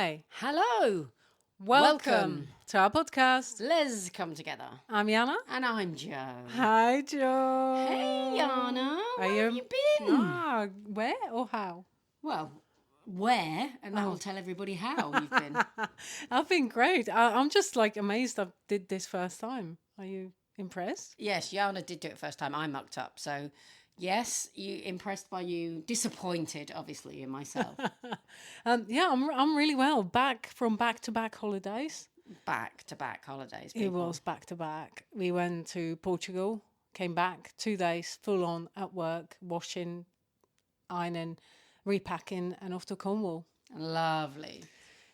Hi, Hello. welcome to our podcast. Lez-Come-Together. I'm Jana. And I'm Jo. Hi, Jo. Hey, Jana. Where have you been? Where or how? Well, where? And that will tell everybody how you've been. I've been great. I'm just like amazed I did this first time. Are you impressed? Yes, Jana did do it first time. I mucked up. So, yes, impressed by you. Disappointed, obviously, in myself. Yeah, I'm really well. Back from back-to-back holidays. Back-to-back holidays, It people. was back-to-back. We went to Portugal, came back 2 days, full on at work, washing, ironing, repacking, and off to Cornwall. Lovely.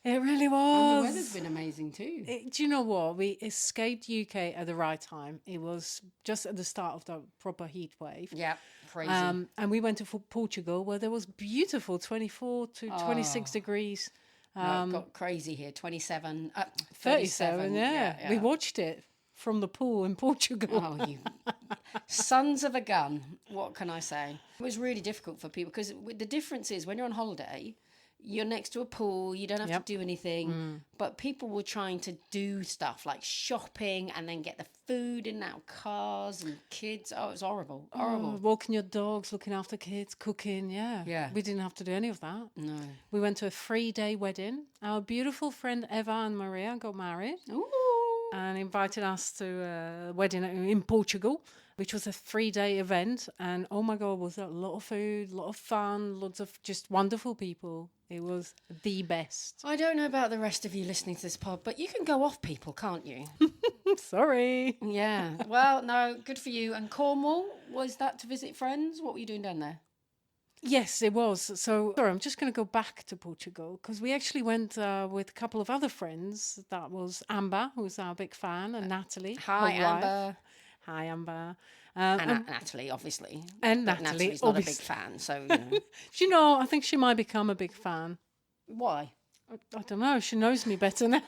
It really And was. the weather's been amazing too. Do you know what? We escaped UK at the right time. It was just at the start of the proper heat wave. Yeah, crazy. And we went to Portugal where there was beautiful 24 to 26 degrees. No, it got crazy here. 37, 37, yeah. We watched it from the pool in Portugal. Oh, you sons of a gun. What can I say? It was really difficult for people because the difference is when you're on holiday, you're next to a pool, you don't have to do anything. But people were trying to do stuff like shopping and then get the food in our cars and kids. Oh, it was horrible. Horrible. Walking your dogs, looking after kids, cooking, Yeah. We didn't have to do any of that. No. We went to a 3-day wedding. Our beautiful friend Eva and Maria got married. Ooh. And invited us to a wedding in Portugal, which was a 3-day event. And oh my God, was there a lot of food, a lot of fun, lots of just wonderful people. It was the best. I don't know about the rest of you listening to this pod, but you can go off people, can't you? Sorry. Yeah. Well, no, good for you. And Cornwall, was that to visit friends? What were you doing down there? Yes, it was. So, sorry, I'm just going to go back to Portugal because we actually went with a couple of other friends. That was Amber, who's our big fan, and Natalie. Hi, her wife. Amber. Hi, Amber. And Natalie, obviously. And But Natalie, Natalie's not a big obviously. fan, so, you know. Do you know, I think she might become a big fan. Why? I don't know. She knows me better now.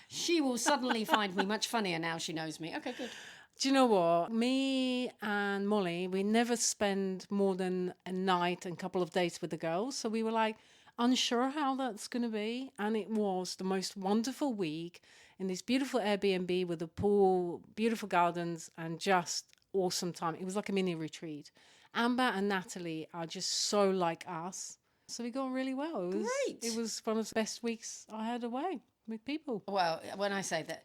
She will suddenly find me much funnier now she knows me. Okay, good. Do you know what? Me and Molly, we never spend more than a night and a couple of days with the girls. So we were like unsure how that's going to be. And it was the most wonderful week in this beautiful Airbnb with a pool, beautiful gardens, and just awesome time. It was like a mini retreat. Amber and Natalie are just so like us. So we got really well. Great. It was one of the best weeks I had away with people. Well, when I say that,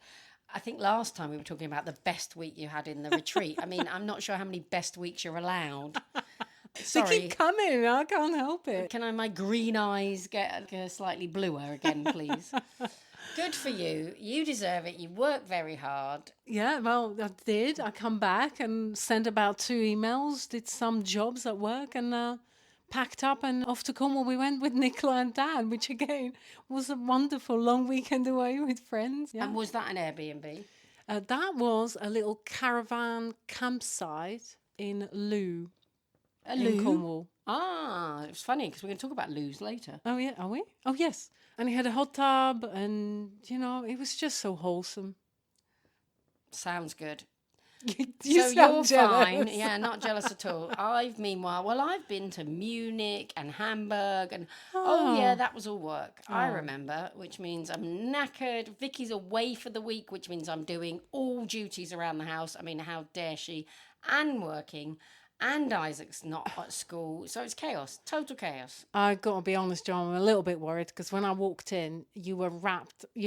I think last time we were talking about the best week you had in the retreat. I mean, I'm not sure how many best weeks you're allowed. They Sorry. keep coming. I can't help it. Can my green eyes get slightly bluer again, please? Good for you. You deserve it. You work very hard. Yeah, well, I did. I come back and sent about 2 emails, did some jobs at work, and packed up and off to Cornwall. We went with Nicola and Dan, which again was a wonderful long weekend away with friends. Yeah. And was that an Airbnb? That was a little caravan campsite in Loo, in Cornwall. Ah, it was funny because we're going to talk about loos later. Oh, yeah, are we? Oh, yes. And he had a hot tub and, it was just so wholesome. Sounds good. You So sound you're jealous. fine. Yeah, not jealous at all. I've been to Munich and Hamburg and yeah, that was all work. I remember, which means I'm knackered. Vicky's away for the week, which means I'm doing all duties around the house. I mean, how dare she? And working. And Isaac's not at school. So it's chaos, total chaos. I got to be honest, John, I'm a little bit worried because when I walked in, you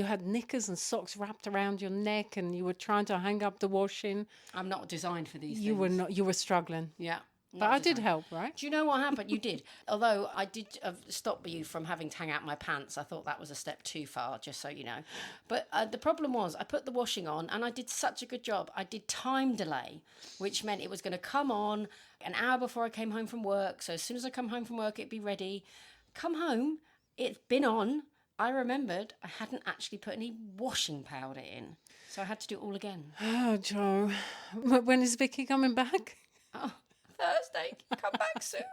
had knickers and socks wrapped around your neck and you were trying to hang up the washing. I'm not designed for these You things. were struggling. Yeah. But I did help, right? Do you know what happened? You did. Although I did stop you from having to hang out my pants. I thought that was a step too far, just so you know. But the problem was I put the washing on and I did such a good job. I did time delay, which meant it was going to come on an hour before I came home from work. So as soon as I come home from work, it'd be ready. Come home, it's been on. I remembered I hadn't actually put any washing powder in. So I had to do it all again. Oh, Joe. When is Vicky coming back? Oh, Thursday. Come back sooner.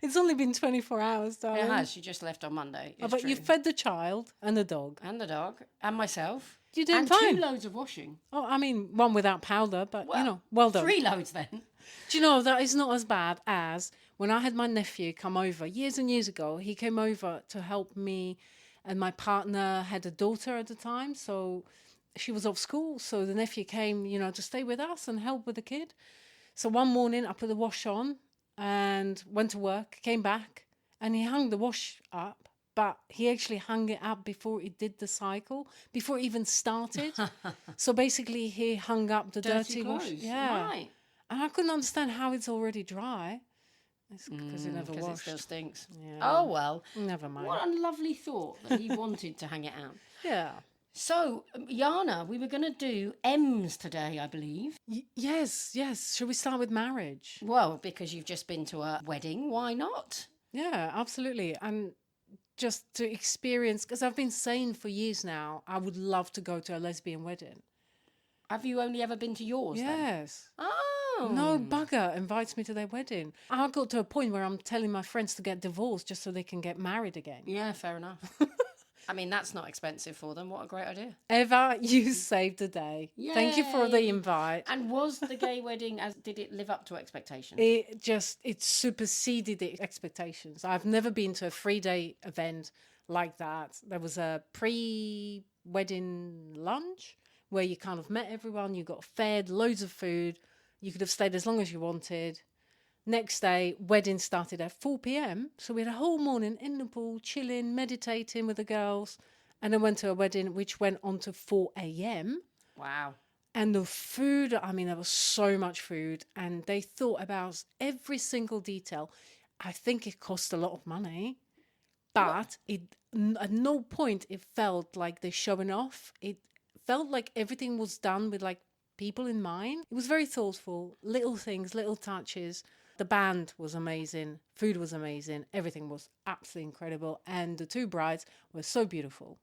It's only been 24 hours, darling. It has. She just left on Monday. It's But true. you fed the child and the dog. And the dog. And myself. You did and fine. 2 loads of washing. Oh, I mean, one without powder, but, well done. 3 loads then. Do you know, that is not as bad as when I had my nephew come over years and years ago. He came over to help me And my partner had a daughter at the time, so she was off school. So the nephew came, to stay with us and help with the kid. So one morning I put the wash on and went to work, came back, and he hung the wash up. But he actually hung it up before it did the cycle, before it even started. So basically he hung up the dirty wash. Yeah. Right. And I couldn't understand how it's already dry. It's because it never Because it washed. still stinks. Yeah. Oh, well. Never mind. What a lovely thought that he wanted to hang it out. Yeah. So, Jana, we were going to do M's today, I believe. Yes. Should we start with marriage? Well, because you've just been to a wedding, why not? Yeah, absolutely. And just to experience, because I've been saying for years now, I would love to go to a lesbian wedding. Have you only ever been to yours then? Yes. Oh. No bugger invites me to their wedding. I got to a point where I'm telling my friends to get divorced just so they can get married again. Yeah, fair enough. I mean, that's not expensive for them. What a great idea. Eva, you saved the day. Yay. Thank you for the invite. And was the gay wedding, did it live up to expectations? It superseded the expectations. I've never been to a 3-day event like that. There was a pre-wedding lunch where you kind of met everyone, you got fed, loads of food. You could have stayed as long as you wanted. Next day, wedding started at 4 p.m. So we had a whole morning in the pool, chilling, meditating with the girls. And then went to a wedding which went on to 4 a.m. Wow. And the food, I mean, there was so much food. And they thought about every single detail. I think it cost a lot of money. But at no point it felt like they're showing off. It felt like everything was done with like people in mind. It was very thoughtful, little things, little touches. The band was amazing. Food was amazing. Everything was absolutely incredible. And the two brides were so beautiful.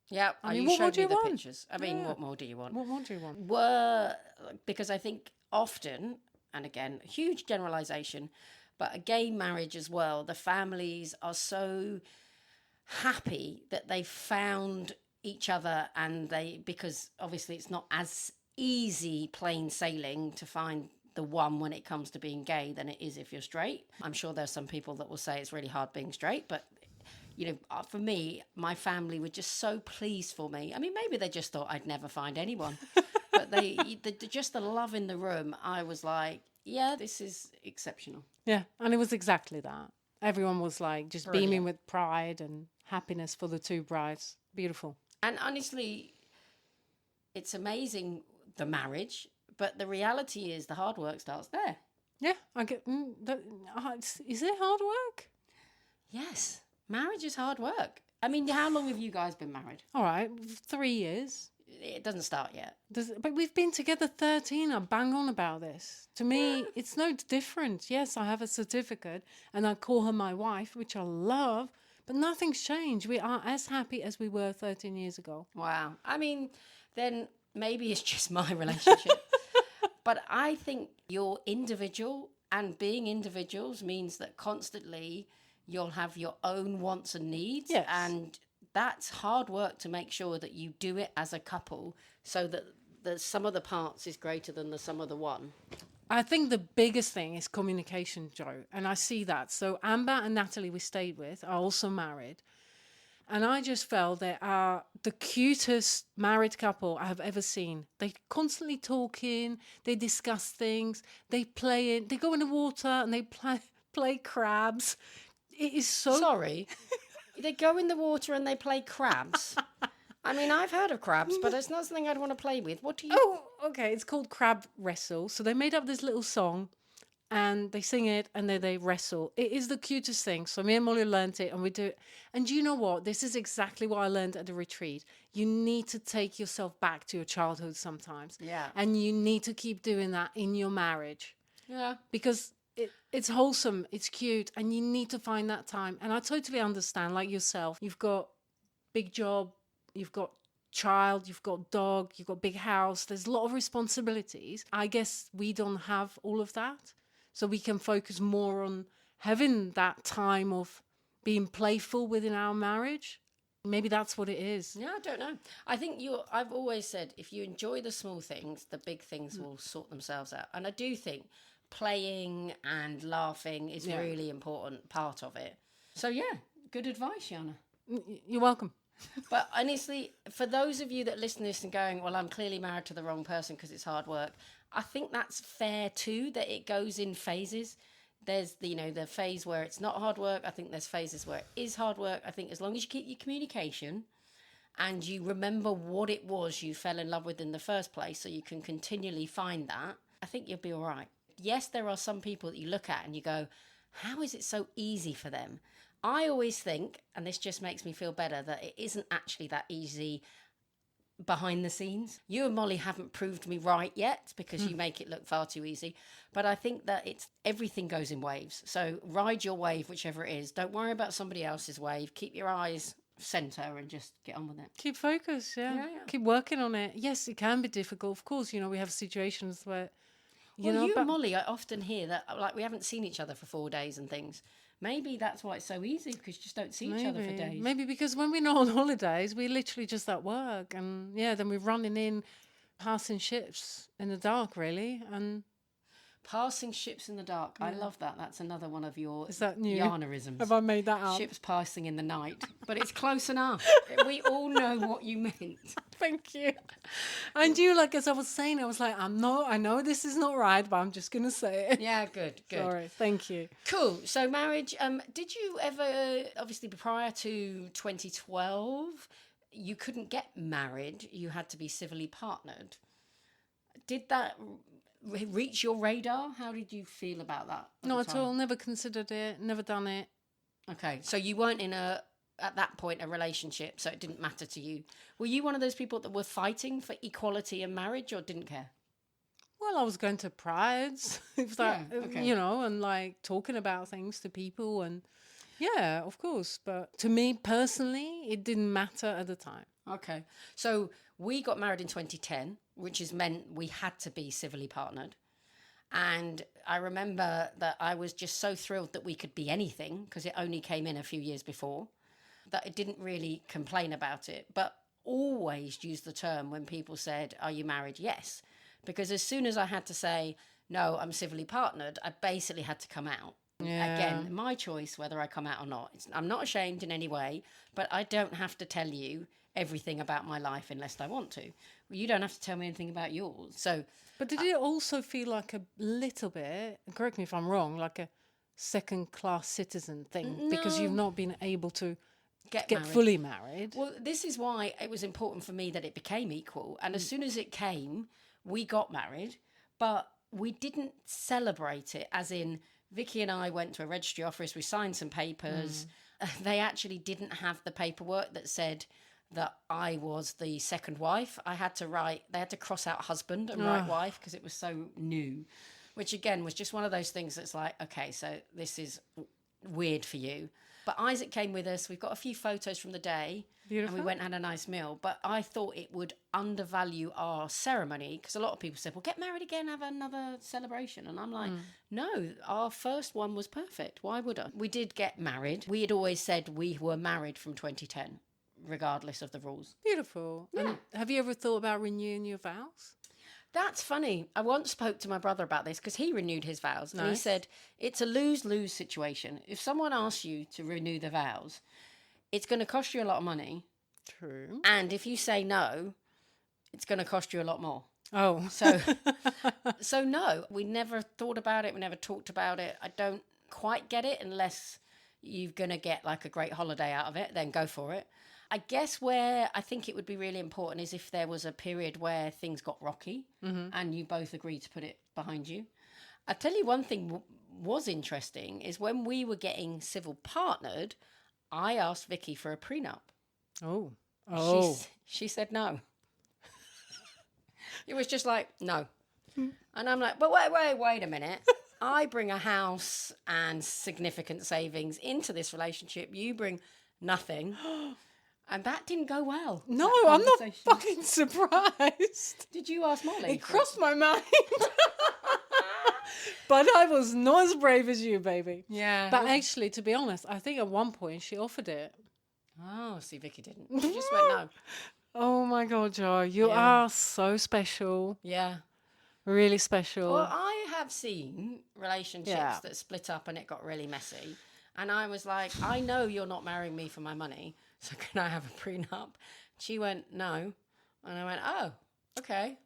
Yeah, I mean, you what more showed do me you the want? pictures. I mean, Yeah. what more do you want? What more do you want? Because I think often, and again, huge generalization, but a gay marriage as well, the families are so happy that they found each other, and because obviously it's not as easy plain sailing to find the one when it comes to being gay than it is if you're straight. I'm sure there's some people that will say it's really hard being straight, but for me, my family were just so pleased for me. I mean, maybe they just thought I'd never find anyone, but just the love in the room, I was like, yeah, this is exceptional. Yeah, and it was exactly that. Everyone was like just Brilliant. beaming with pride and happiness for the two brides. Beautiful. And honestly, it's amazing, the marriage, but the reality is the hard work starts there. Yeah, I get. Is it hard work? Yes, marriage is hard work. I mean, how long have you guys been married? All right, 3 years. It doesn't start yet. But we've been together 13. I bang on about this. To me, it's no different. Yes, I have a certificate and I call her my wife, which I love, but nothing's changed. We are as happy as we were 13 years ago. Wow. I mean, then maybe it's just my relationship. But I think you're individual, and being individuals means that constantly you'll have your own wants and needs. Yes. And that's hard work to make sure that you do it as a couple so that the sum of the parts is greater than the sum of the one. I think the biggest thing is communication, Joe, and I see that. So Amber and Natalie we stayed with are also married. And I just felt they are the cutest married couple I have ever seen. They constantly talking, they discuss things, they play it, they go in the water and they play crabs. It is so... Sorry. They go in the water and they play crabs. I mean, I've heard of crabs, but it's not something I'd want to play with. What do you... Oh, okay, it's called Crab Wrestle. So they made up this little song and they sing it and then they wrestle. It is the cutest thing. So me and Molly learned it and we do it. And you know what? This is exactly what I learned at the retreat. You need to take yourself back to your childhood sometimes. Yeah. And you need to keep doing that in your marriage. Yeah. Because it's wholesome, it's cute, and you need to find that time. And I totally understand, like yourself, you've got big job, you've got child, you've got dog, you've got big house. There's a lot of responsibilities. I guess we don't have all of that. So we can focus more on having that time of being playful within our marriage. Maybe that's what it is. Yeah, I don't know. I think I've always said, if you enjoy the small things, the big things will sort themselves out. And I do think playing and laughing is really important part of it. So yeah, good advice, Jana. You're welcome. But honestly, for those of you that listen to this and going, well, I'm clearly married to the wrong person because it's hard work, I think that's fair too, that it goes in phases. There's the, the phase where it's not hard work. I think there's phases where it is hard work. I think as long as you keep your communication and you remember what it was you fell in love with in the first place, so you can continually find that, I think you'll be all right. Yes, there are some people that you look at and you go, how is it so easy for them? I always think, and this just makes me feel better, that it isn't actually that easy behind the scenes. You and Molly haven't proved me right yet because you make it look far too easy. But I think that everything goes in waves. So ride your wave, whichever it is. Don't worry about somebody else's wave. Keep your eyes center and just get on with it. Keep focused, yeah. Keep working on it. Yes, it can be difficult. Of course, we have situations where, you and Molly, I often hear that, like, we haven't seen each other for 4 days and things. Maybe that's why it's so easy, because you just don't see each other for days. Maybe because when we're not on holidays, we're literally just at work. And, then we're running in, passing ships in the dark, really. And passing ships in the dark. I love that. That's another one of your Jana-isms. Have I made that up? Ships passing in the night. But it's close enough. We all know what you meant. Thank you. And you, like, as I was saying, I was like, I know this is not right, but I'm just going to say it. Yeah, good. Sorry, thank you. Cool. So marriage, did you ever, obviously prior to 2012, you couldn't get married. You had to be civilly partnered. Did that reach your radar? How did you feel about that? Not at all. Never considered it. Never done it. Okay. So you weren't at that point, a relationship, so it didn't matter to you. Were you one of those people that were fighting for equality in marriage, or didn't care? Well, I was going to prides, and like talking about things to people, and yeah, of course. But to me personally, it didn't matter at the time. Okay. So we got married in 2010, which has meant we had to be civilly partnered. And I remember that I was just so thrilled that we could be anything, because it only came in a few years before, that I didn't really complain about it, but always use the term when people said, are you married? Yes. Because as soon as I had to say, no, I'm civilly partnered, I basically had to come out. Yeah. Again, my choice whether I come out or not. I'm not ashamed in any way, but I don't have to tell you everything about my life unless I want to. Well, you don't have to tell me anything about yours. So, but did it also feel like a little bit, correct me if I'm wrong, like a second-class citizen thing? No. Because you've not been able to get fully married. Well, this is why it was important for me that it became equal. And as soon as it came, we got married, but we didn't celebrate it, as in Vicky and I went to a registry office, we signed some papers. They actually didn't have the paperwork that said that I was the second wife. They had to cross out husband and write wife because it was so new, which again was just one of those things that's like, okay, so this is weird for you. But Isaac came with us. We've got a few photos from the day. Beautiful. And we went and had a nice meal. But I thought it would undervalue our ceremony, because a lot of people said, well, get married again, have another celebration. And I'm like, no, our first one was perfect. Why would I? We did get married. We had always said we were married from 2010, regardless of the rules. Beautiful. Yeah. And have you ever thought about renewing your vows? That's funny. I once spoke to my brother about this because he renewed his vows. Nice. And he said, it's a lose-lose situation. If someone asks you to renew the vows, it's going to cost you a lot of money. True. And if you say no, it's going to cost you a lot more. Oh. So no, we never thought about it. We never talked about it. I don't quite get it unless you're going to get like a great holiday out of it, then go for it. I guess where I think it would be really important is if there was a period where things got rocky and you both agreed to put it behind you. I tell you one thing was interesting is when we were getting civil partnered, I asked Vicky for a prenup. Oh. She said no. It was just like, no. And I'm like, but wait a minute. I bring a house and significant savings into this relationship. You bring nothing. And that didn't go well. No, I'm not fucking surprised. Did you ask Molly? It crossed my mind. But I was not as brave as you, baby. Yeah. But actually, to be honest, I think at one point she offered it. Oh, see, Vicky didn't. She just went no. Oh my God, Jo, you are so special. Yeah. Really special. Well, I have seen relationships that split up and it got really messy. And I was like, I know you're not marrying me for my money. so can I have a prenup? She went, no. And I went, oh, okay.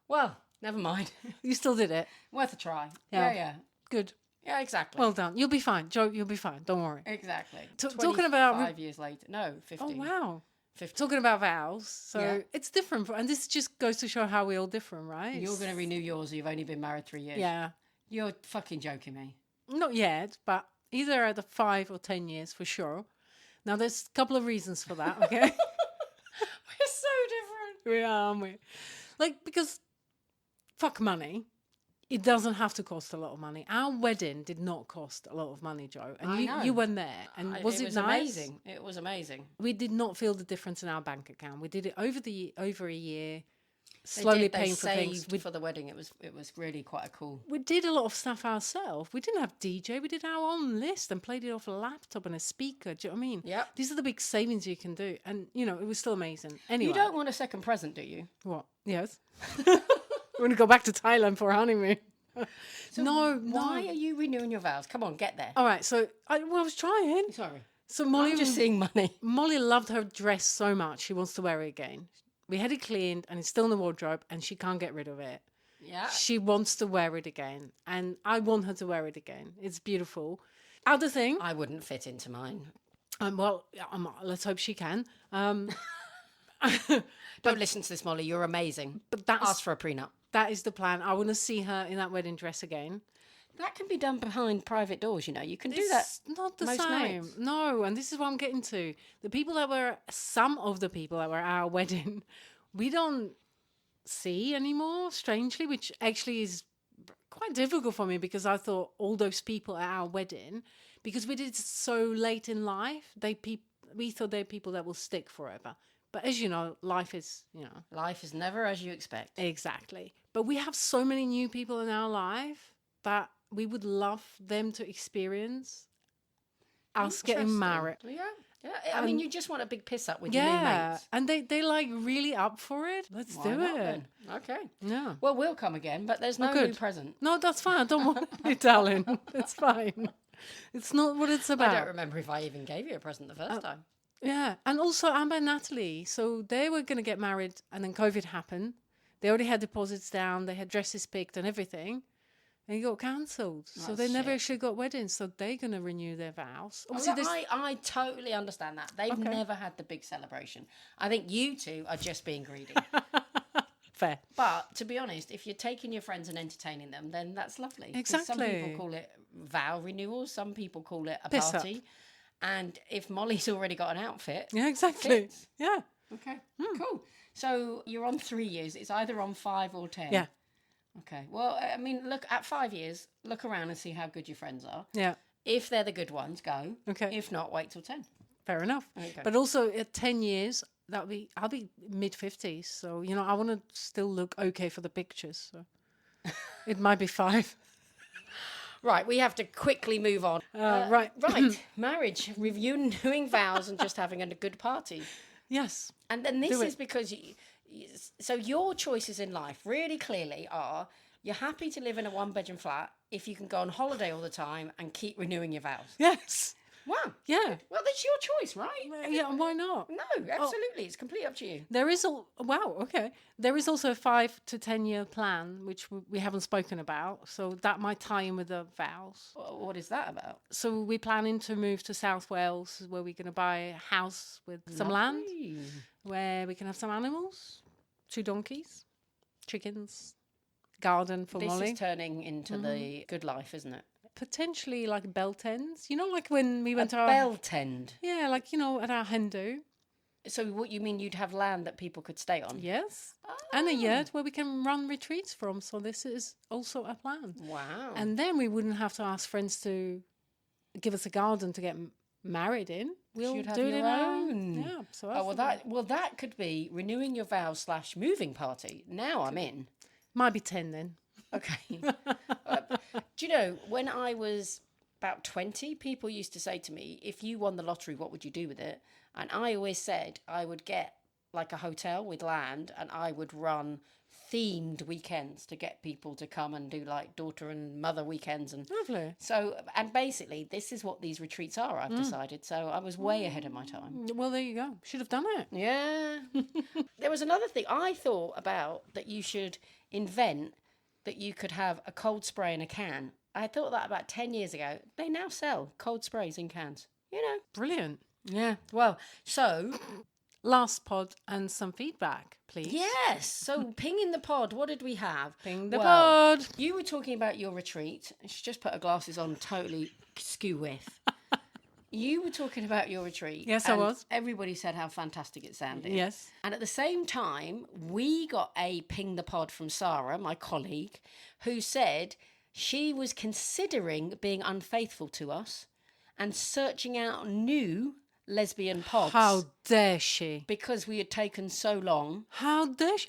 Well, never mind. You still did it. Worth a try. Yeah. Yeah. Good. Yeah, exactly. Well done. You'll be fine, Jo. You'll be fine. Don't worry. Exactly. Talking about 5 years later. No, 50. Oh wow. 50. Talking about vows, so Yeah. it's different, and this just goes to show how we're all different, right? You're going to renew yours. You've only been married 3 years. Yeah. You're fucking joking me. Not yet, but either at the 5 or 10 years for sure. Now, there's a couple of reasons for that, okay? We're so different. We are, aren't we? Like, because fuck money. It doesn't have to cost a lot of money. Our wedding did not cost a lot of money, Jo. And I know. you went there. And was it nice? Amazing. It was amazing. We did not feel the difference in our bank account. We did it over a year, slowly paying for things. For the wedding. It was really quite a cool. We did a lot of stuff ourselves. We didn't have DJ. We did our own list and played it off a laptop and a speaker. Do you know what I mean? Yeah. These are the big savings you can do. And, it was still amazing. Anyway. You don't want a second present, do you? What? Yes. We're going to go back to Thailand for a honeymoon. So no. Why are you renewing your vows? Come on, get there. All right. So I was trying. Sorry. So Molly I'm just seeing money. Molly loved her dress so much. She wants to wear it again. We had it cleaned and it's still in the wardrobe and she can't get rid of it. Yeah. She wants to wear it again. And I want her to wear it again. It's beautiful. Other thing. I wouldn't fit into mine. Let's hope she can. Don't listen to this, Molly. You're amazing. But that's Ask for a prenup. That is the plan. I want to see her in that wedding dress again. That can be done behind private doors, You can do that. It's not the most same. nights. No, and this is what I'm getting to. Some of the people that were at our wedding, we don't see anymore, strangely, which actually is quite difficult for me because I thought all those people at our wedding, because we did it so late in life, we thought they're people that will stick forever. But as you know, life is. Life is never as you expect. Exactly. But we have so many new people in our life that we would love them to experience us getting married. Yeah. I mean, you just want a big piss up with your new Yeah. mates. And they like really up for it. Let's Why do not it. then? Okay. Yeah. Well, we'll come again, but there's no good. new present. No, that's fine. I don't want it, darling. It's fine. It's not what it's about. I don't remember if I even gave you a present the first time. Yeah. And also Amber and Natalie. So they were going to get married and then COVID happened. They already had deposits down. They had dresses picked and everything. And it got cancelled. So they never actually got weddings. So they're going to renew their vows. Obviously, I totally understand that. They've never had the big celebration. I think you two are just being greedy. Fair. But to be honest, if you're taking your friends and entertaining them, then that's lovely. 'Cause Exactly. Some people call it vow renewal. Some people call it a Piss up. party. And if Molly's already got an outfit. Yeah, exactly. Fits. Yeah. Okay, cool. So you're on 3 years. It's either on 5 or 10. Yeah. Okay. Well, I mean, look, at 5 years, look around and see how good your friends are. Yeah. If they're the good ones, go. Okay. If not, wait till 10. Fair enough. Okay. But also at 10 years, I'll be mid-50s. So, I want to still look okay for the pictures. So it might be 5. Right, we have to quickly move on. Right. Right, marriage, renewing vows and just having a good party. Yes. And then this Do it. is because so your choices in life really clearly are you're happy to live in a 1-bedroom flat if you can go on holiday all the time and keep renewing your vows. Yes. Wow. Yeah. Well, that's your choice, right? Yeah, why not? No, absolutely. It's completely up to you. There is There is also a 5 to 10 year plan, which we haven't spoken about. So that might tie in with the vows. What is that about? So we're planning to move to South Wales, where we're going to buy a house with some land, Lovely. where we can have some animals, 2 donkeys, chickens, garden for This Molly. is turning into the good life, isn't it? Potentially like bell tens. Like when we went to our... Bell tend. Yeah, like, at our hen do. So what you mean you'd have land that people could stay on? Yes. And a yurt where we can run retreats from. So this is also a plan. Wow. And then we wouldn't have to ask friends to give us a garden to get married in. We'll You'd have do it your in our own. Yeah. So Oh, that could be renewing your vows / moving party. Now I'm in. might be 10 then. Okay. Do you know, when I was about 20, people used to say to me, if you won the lottery, what would you do with it? And I always said I would get like a hotel with land, and I would run themed weekends to get people to come and do like daughter and mother weekends. And Lovely. so, and basically this is what these retreats are, I've decided. So I was way ahead of my time. Well, there you go. Should have done it. Yeah. There was another thing I thought about, that you should invent that you could have a cold spray in a can. I thought that about 10 years ago. They now sell cold sprays in cans, you know. Brilliant. Yeah. Well, so Last pod and some feedback, please. yes. So ping in the pod. What did we have? Ping the Well, pod. You were talking about your retreat. She just put her glasses on, totally skew with. You were talking about your retreat. Yes, I was. Everybody said how fantastic it sounded. Yes. And at the same time, we got a ping the pod from Sarah, my colleague, who said she was considering being unfaithful to us and searching out new lesbian pods. How dare she? Because we had taken so long. How dare she?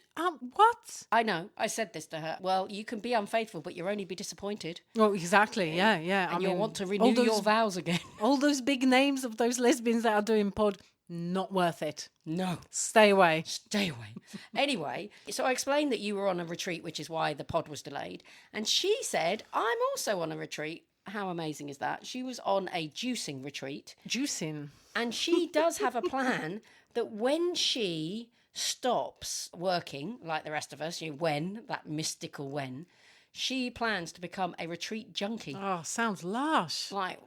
What? I know. I said this to her. Well, you can be unfaithful, but you'll only be disappointed. Well, exactly. Yeah, yeah. And you'll want to renew your vows again. All those big names of those lesbians that are doing pod, not worth it. No. Stay away. Stay away. Anyway, so I explained that you were on a retreat, which is why the pod was delayed. And she said, I'm also on a retreat. How amazing is that? She was on a juicing retreat. Juicing. And she does have a plan that when she stops working, like the rest of us, that mystical when, she plans to become a retreat junkie. Oh, sounds lush. Like,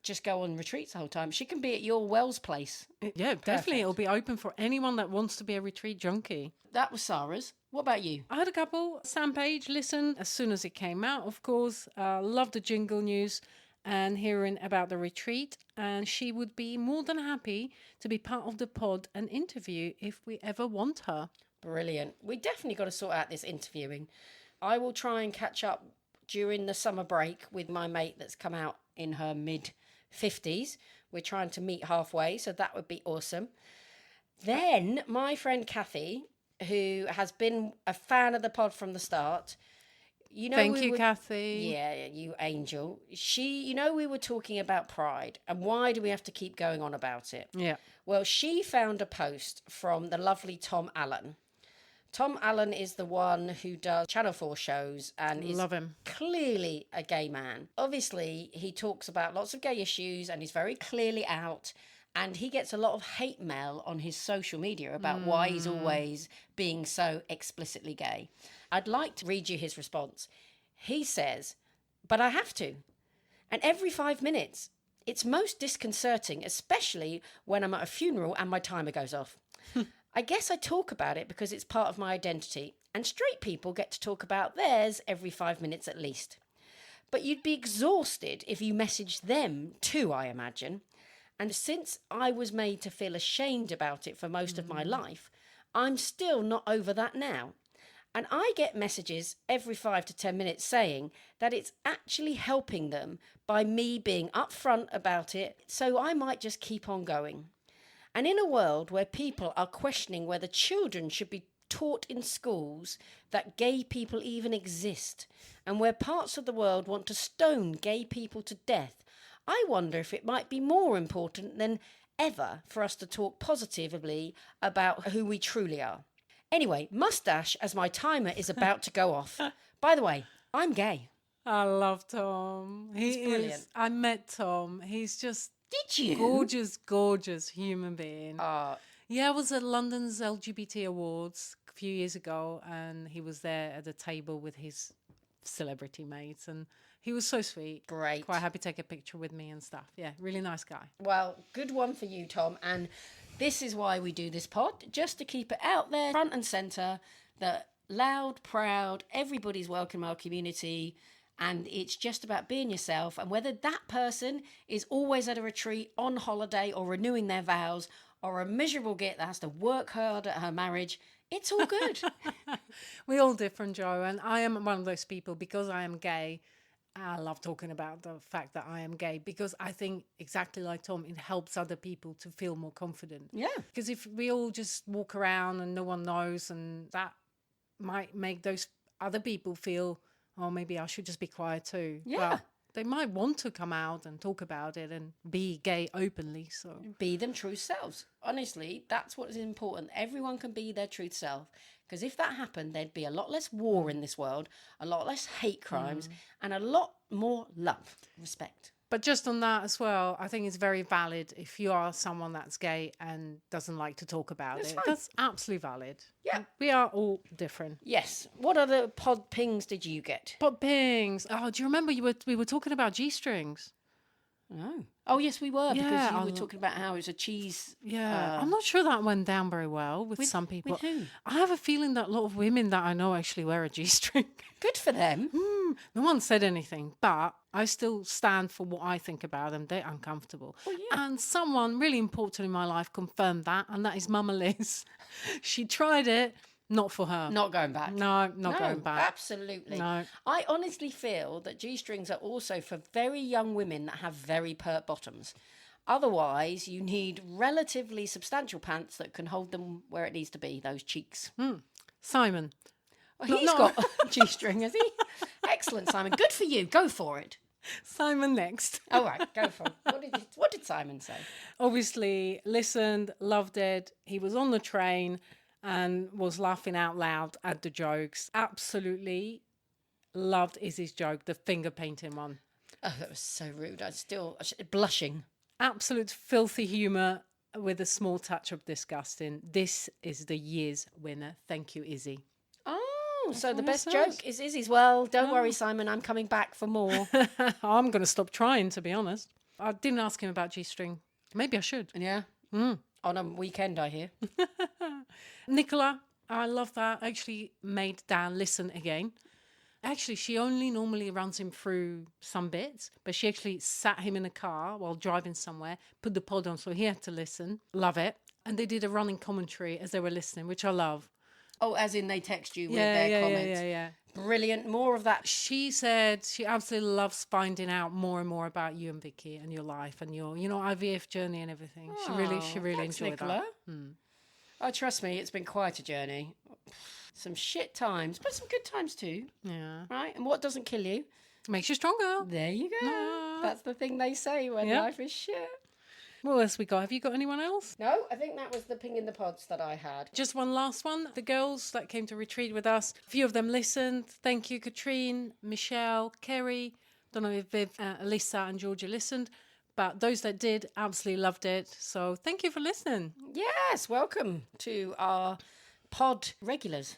just go on retreats the whole time. She can be at your Wells place. Yeah, definitely. It'll be open for anyone that wants to be a retreat junkie. That was Sarah's. What about you? I had a couple. Sam Page, listen, as soon as it came out, of course. Loved the jingle news and hearing about the retreat. And she would be more than happy to be part of the pod and interview if we ever want her. Brilliant. We definitely got to sort out this interviewing. I will try and catch up during the summer break with my mate that's come out in her mid-50s. We're trying to meet halfway, so that would be awesome. Then my friend Kathy, who has been a fan of the pod from the start. Thank you, Kathy. Yeah, you angel. We were talking about pride and why do we have to keep going on about it? Yeah. Well, she found a post from the lovely Tom Allen. Tom Allen is the one who does Channel 4 shows and is Love him. Clearly a gay man. Obviously, he talks about lots of gay issues and he's very clearly out. And he gets a lot of hate mail on his social media about why he's always being so explicitly gay. I'd like to read you his response. He says, "But I have to. And every 5 minutes. It's most disconcerting, especially when I'm at a funeral and my timer goes off. I guess I talk about it because it's part of my identity. And straight people get to talk about theirs every 5 minutes at least. But you'd be exhausted if you messaged them too, I imagine. And since I was made to feel ashamed about it for most of my life, I'm still not over that now. And I get messages every 5 to 10 minutes saying that it's actually helping them by me being upfront about it, so I might just keep on going. And in a world where people are questioning whether children should be taught in schools that gay people even exist, and where parts of the world want to stone gay people to death, I wonder if it might be more important than ever for us to talk positively about who we truly are. Anyway, mustache as my timer is about to go off. By the way, I'm gay." I love Tom. He's brilliant. I met Tom. He's just Did you? gorgeous, gorgeous human being. Oh, Yeah, I was at London's LGBT Awards a few years ago, and he was there at the table with his celebrity mates, and he was so sweet. great. Quite happy to take a picture with me and stuff. Yeah, really nice guy. Well, good one for you, Tom. And this is why we do this pod, just to keep it out there, front and centre, that loud, proud, everybody's welcome in our community. And it's just about being yourself. And whether that person is always at a retreat, on holiday, or renewing their vows, or a miserable git that has to work hard at her marriage, it's all good. We're all different, Joe, and I am one of those people, because I am gay. I love talking about the fact that I am gay, because I think, exactly like Tom, it helps other people to feel more confident. Yeah. Because if we all just walk around and no one knows, and that might make those other people feel, oh, maybe I should just be quiet too. Yeah. Well, they might want to come out and talk about it and be gay openly. So Be them true selves. Honestly, that's what is important. Everyone can be their truth self. Because if that happened, there'd be a lot less war in this world, a lot less hate crimes, and a lot more love, respect. But just on that as well, I think it's very valid if you are someone that's gay and doesn't like to talk about it. Fine. That's absolutely valid. Yeah. We are all different. Yes. What other pod pings did you get? Pod pings. Oh, do you remember we were talking about G-strings? No. Oh, yes, we were, because Yeah, you were talking about how it was a cheese. Yeah. I'm not sure that went down very well with some people. With who? I have a feeling that a lot of women that I know actually wear a G-string. Good for them. No one said anything, but I still stand for what I think about them. They're uncomfortable. Well, yeah. And someone really important in my life confirmed that, and that is Mama Liz. She tried it, not for her. Not going back. No, not going back. Absolutely. No. I honestly feel that G-strings are also for very young women that have very pert bottoms. Otherwise, you need relatively substantial pants that can hold them where it needs to be, those cheeks. Simon. Oh, he's got a G-string, has he? Excellent, Simon. Good for you. Go for it. Simon next. All right, go for it. What did Simon say? Obviously, listened, loved it. He was on the train and was laughing out loud at the jokes. Absolutely loved Izzy's joke, the finger painting one. Oh, that was so rude. Blushing. Absolute filthy humour with a small touch of disgusting. This is the year's winner. Thank you, Izzy. Oh, so the what it best says. joke is Izzy's. Well, don't worry, Simon. I'm coming back for more. I'm going to stop trying, to be honest. I didn't ask him about G-string. Maybe I should. Yeah. On a weekend, I hear. Nicola, I love that. Actually made Dan listen again. Actually, she only normally runs him through some bits, but she actually sat him in a car while driving somewhere, put the pod on so he had to listen. Love it. And they did a running commentary as they were listening, which I love. Oh, as in they text you with their comments. Yeah. Brilliant. More of that. She said she absolutely loves finding out more and more about you and Vicky and your life and your, IVF journey and everything. She really Thanks, enjoyed Nicola. that. Oh, trust me, it's been quite a journey. Some shit times, but some good times too. Yeah. Right? And what doesn't kill you? Makes you stronger. There you go. That's the thing they say when life is shit. What else we got? Have you got anyone else? No, I think that was the ping in the pods that I had. Just one last one. The girls that came to retreat with us, a few of them listened. Thank you, Katrine, Michelle, Kerry. Don't know if Viv, Alyssa and Georgia listened, but those that did absolutely loved it. So thank you for listening. Yes, welcome to our pod regulars.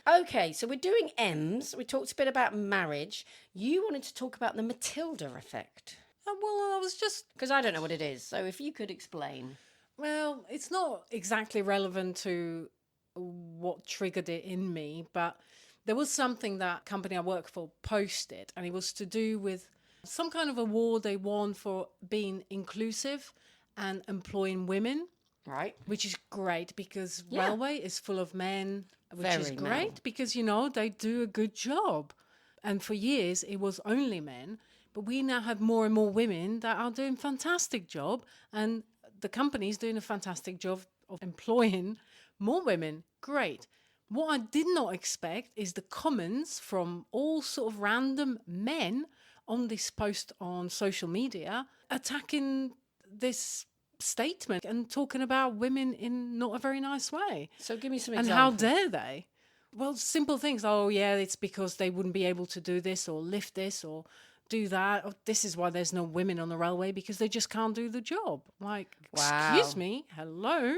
Okay, so we're doing M's. We talked a bit about marriage. You wanted to talk about the Matilda effect. Well, I was just... Because I don't know what it is, so if you could explain. Well, it's not exactly relevant to what triggered it in me, but there was something that company I work for posted, and it was to do with some kind of award they won for being inclusive and employing women. Right. Which is great because railway is full of men, which is Very great male. because, they do a good job. And for years, it was only men. But we now have more and more women that are doing fantastic job. And the company is doing a fantastic job of employing more women. Great. What I did not expect is the comments from all sort of random men on this post on social media attacking this statement and talking about women in not a very nice way. So give me some And examples. how dare they? Well, simple things. Oh, yeah, it's because they wouldn't be able to do this or lift this or do that. Or this is why there's no women on the railway, because they just can't do the job. Like, Wow. excuse me, hello?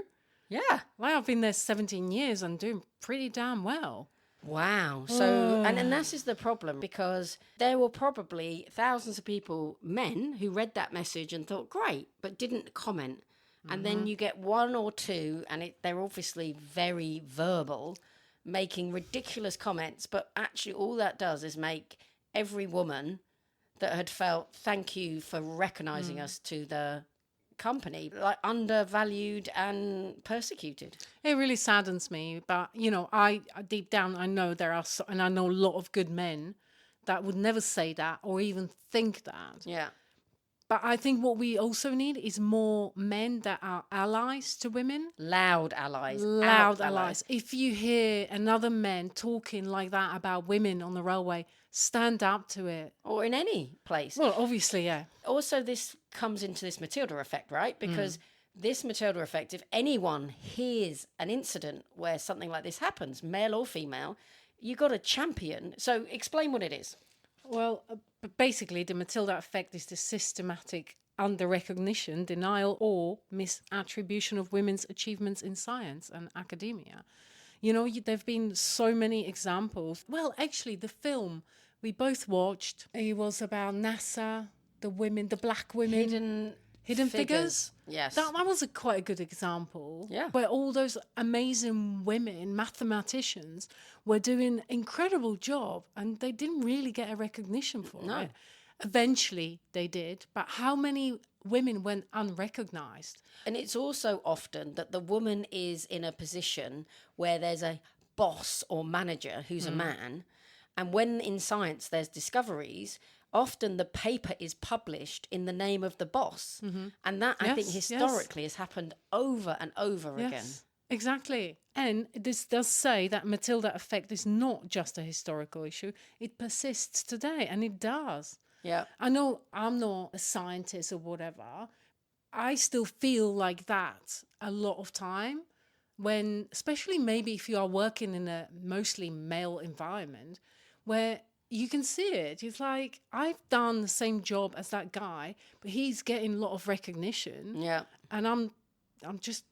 Yeah. Like, I've been there 17 years and doing pretty damn well. Wow. So, and this is the problem, because there were probably thousands of people, men, who read that message and thought, great, but didn't comment. And then you get one or two, and they're obviously very verbal, making ridiculous comments. But actually, all that does is make every woman that had felt, thank you for recognising us to the company, like undervalued and persecuted. It really saddens me, but I deep down I know there are, and I know a lot of good men that would never say that or even think that. Yeah. But I think what we also need is more men that are allies to women. Loud allies. Loud out allies. If you hear another man talking like that about women on the railway, stand up to it. Or in any place. Well, obviously, yeah. Also, this comes into this Matilda effect, right? Because this Matilda effect, if anyone hears an incident where something like this happens, male or female, you got a champion. So explain what it is. Well, basically, the Matilda effect is the systematic under-recognition, denial, or misattribution of women's achievements in science and academia. You know, there have been so many examples. Well, actually, the film we both watched, it was about NASA, the women, the black women. Hidden Figures. Yes. That was quite a good example. Yeah. Where all those amazing women, mathematicians, were doing incredible job and they didn't really get a recognition for it. Eventually they did, but how many women went unrecognized? And it's also often that the woman is in a position where there's a boss or manager who's a man. And when in science there's discoveries, often the paper is published in the name of the boss. And that, I think, historically has happened over and over again. Exactly. And this does say that Matilda effect is not just a historical issue. It persists today, and it does. Yeah. I know I'm not a scientist or whatever. I still feel like that a lot of time when, especially maybe if you are working in a mostly male environment where you can see it. It's like, I've done the same job as that guy, but he's getting a lot of recognition. Yeah. And I'm just,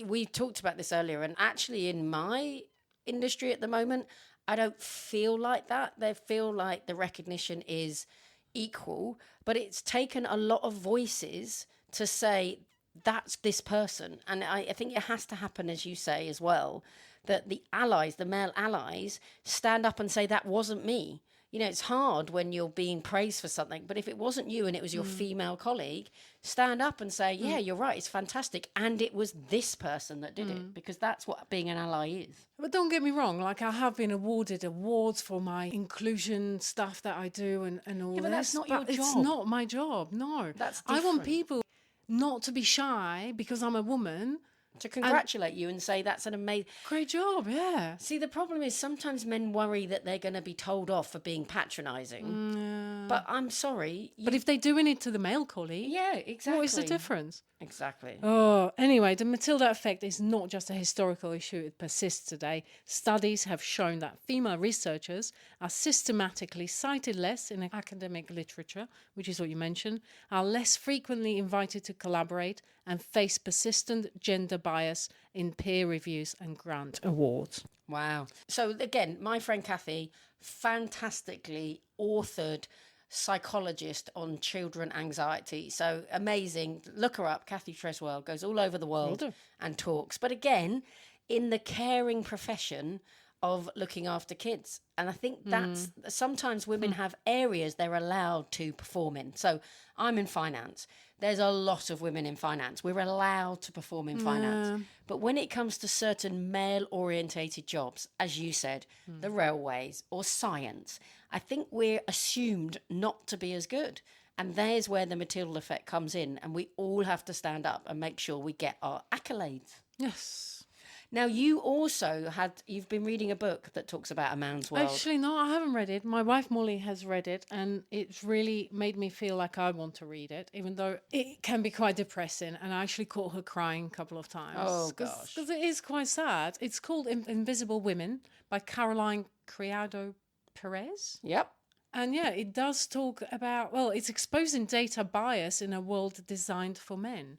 We talked about this earlier, and actually in my industry at the moment, I don't feel like that. They feel like the recognition is equal, but it's taken a lot of voices to say that's this person. And I think it has to happen, as you say as well, that the allies, the male allies, stand up and say, that wasn't me. You know, it's hard when you're being praised for something, but if it wasn't you and it was your female colleague, stand up and say, yeah, you're right, it's fantastic. And it was this person that did it, because that's what being an ally is. But don't get me wrong, like I have been awarded awards for my inclusion stuff that I do and all but this. that's not your It's job. not my job, no. That's I want different. people not to be shy because I'm a woman. To congratulate you and say that's an amazing... Great job, yeah. See, the problem is sometimes men worry that they're going to be told off for being patronising. But I'm sorry. But if they're doing it to the male colleague, Yeah, exactly. what is the difference? Exactly. Oh, anyway, the Matilda effect is not just a historical issue, it persists today. Studies have shown that female researchers are systematically cited less in academic literature, which is what you mentioned, are less frequently invited to collaborate, and face persistent gender bias in peer reviews and grant awards. Wow. So again, my friend Kathy, fantastically authored psychologist on children anxiety. So amazing. Look her up. Kathy Treswell goes all over the world and talks. But again, in the caring profession of looking after kids. And I think that's sometimes women have areas they're allowed to perform in. So I'm in finance. There's a lot of women in finance. We're allowed to perform in finance. But when it comes to certain male-orientated jobs, as you said, the railways or science, I think we're assumed not to be as good. And there's where the Matilda effect comes in. And we all have to stand up and make sure we get our accolades. Yes. Now, you've been reading a book that talks about a man's world. Actually, no, I haven't read it. My wife Molly has read it, and it's really made me feel like I want to read it, even though it can be quite depressing. And I actually caught her crying a couple of times. Oh, gosh. Because it is quite sad. It's called Invisible Women by Caroline Criado Perez. Yep. And yeah, it does talk about, well, it's exposing data bias in a world designed for men.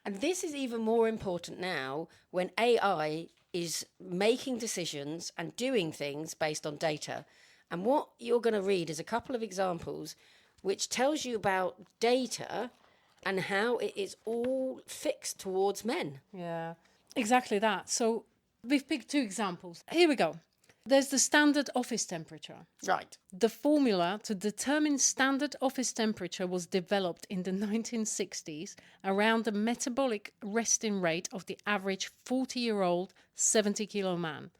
And this is even more important now when AI is making decisions and doing things based on data. And what you're going to read is a couple of examples which tells you about data and how it is all fixed towards men. Yeah, exactly that. So we've picked two examples. Here we go. There's the standard office temperature. Right. The formula to determine standard office temperature was developed in the 1960s around the metabolic resting rate of the average 40-year-old 70-kilo man.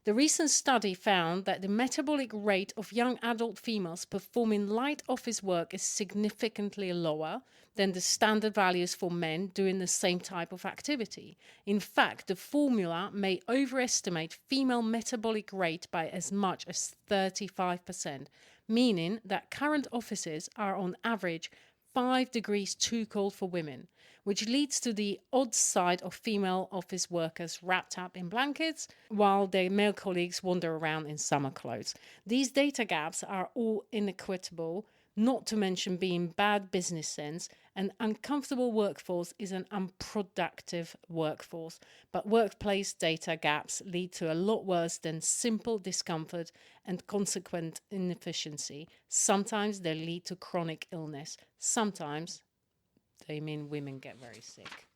The recent study found that the metabolic rate of young adult females performing light office work is significantly lower than the standard values for men doing the same type of activity. In fact, the formula may overestimate female metabolic rate by as much as 35%, meaning that current offices are on average 5 degrees too cold for women, which leads to the odd sight of female office workers wrapped up in blankets while their male colleagues wander around in summer clothes. These data gaps are all inequitable, not to mention being bad business sense. An uncomfortable workforce is an unproductive workforce, but workplace data gaps lead to a lot worse than simple discomfort and consequent inefficiency. Sometimes they lead to chronic illness. Sometimes they mean women get very sick.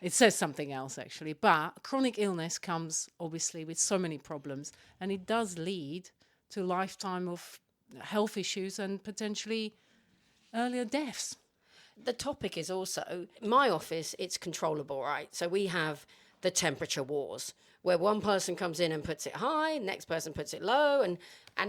It says something else, actually. But chronic illness comes, obviously, with so many problems. And it does lead to a lifetime of health issues and potentially earlier deaths. The topic is also, my office, it's controllable, right? So we have the temperature wars, where one person comes in and puts it high, next person puts it low, and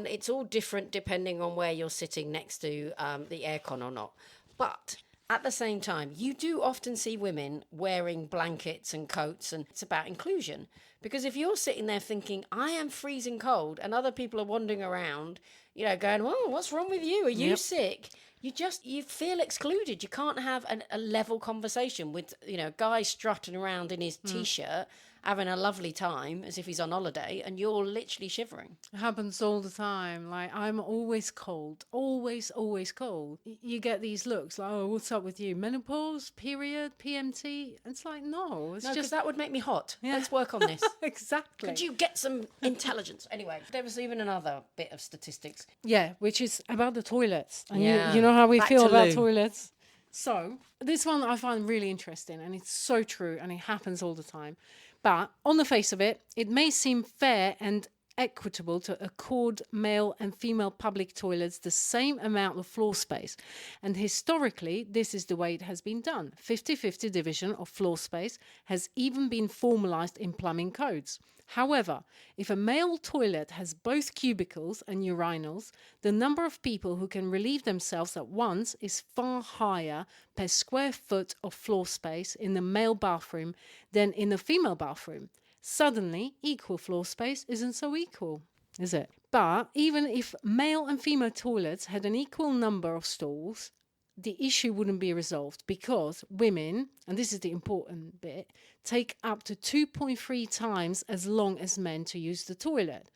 it's all different depending on where you're sitting next to the aircon or not. But at the same time, you do often see women wearing blankets and coats, and it's about inclusion. Because if you're sitting there thinking, I am freezing cold, and other people are wandering around, going, well, what's wrong with you? Are you sick? You feel excluded. You can't have a level conversation with, a guy strutting around in his T-shirt, having a lovely time as if he's on holiday, and you're literally shivering. It happens all the time. Like, I'm always cold. Always, always cold. You get these looks like, oh, what's up with you? Menopause? Period? PMT? It's like, no. It's No, because just... that would make me hot. Yeah. Let's work on this. Exactly. Could you get some intelligence? Anyway, there was even another bit of statistics. Yeah, which is about the toilets. And Yeah. you know how we Back feel to about loo. toilets. So, this one I find really interesting, and it's so true, and it happens all the time. But on the face of it, it may seem fair and equitable to accord male and female public toilets the same amount of floor space. And historically, this is the way it has been done. 50-50 division of floor space has even been formalized in plumbing codes. However, if a male toilet has both cubicles and urinals, the number of people who can relieve themselves at once is far higher per square foot of floor space in the male bathroom than in the female bathroom. Suddenly, equal floor space isn't so equal, is it? But even if male and female toilets had an equal number of stalls, the issue wouldn't be resolved because women, and this is the important bit, take up to 2.3 times as long as men to use the toilet.